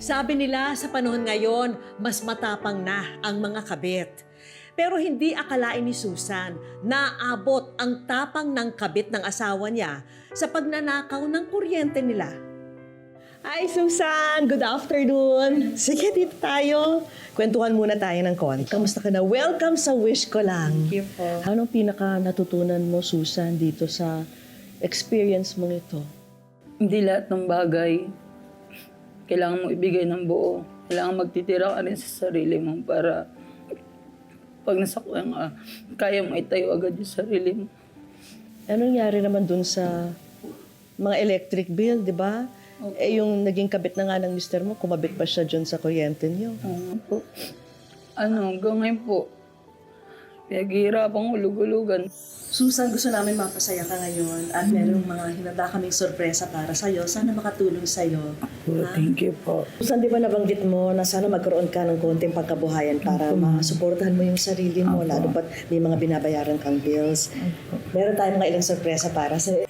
Sabi nila sa panahon ngayon, mas matapang na ang mga kabit. Pero hindi akalain ni Susan na abot ang tapang ng kabit ng asawa niya sa pagnanakaw ng kuryente nila. Hi Susan! Good afternoon! Sige, dito tayo. Kwentuhan muna tayo ng konti. Kamusta ka na? Welcome sa Wish Ko Lang. Thank you po. Anong pinaka natutunan mo, Susan, dito sa experience mong ito? Hindi lahat ng bagay kailangan mo ibigay ng buo. Kailangan magtitira ka rin sa sarili mo para pag nasaktan ka, kaya mo itayo agad yung sarili mo. Anong nangyari naman dun sa mga electric bill, di ba? Eh, yung naging kabit na nga ng mister mo, kumabit pa siya dyan sa kuryente niyo. Po. Hanggang ngayon po, pinaghihirapang hulug-hulugan. Susan, gusto namin mapasaya ka ngayon at merong mga hinanda kaming sorpresa para sa'yo. Sana makatulong sa'yo. Thank you po. Susan, di ba nabanggit mo na sana magkaroon ka ng konting pagkabuhayan para masuportahan mo yung sarili mo, lalo pat may mga binabayaran kang bills. Meron tayong mga ilang sorpresa para sa'yo.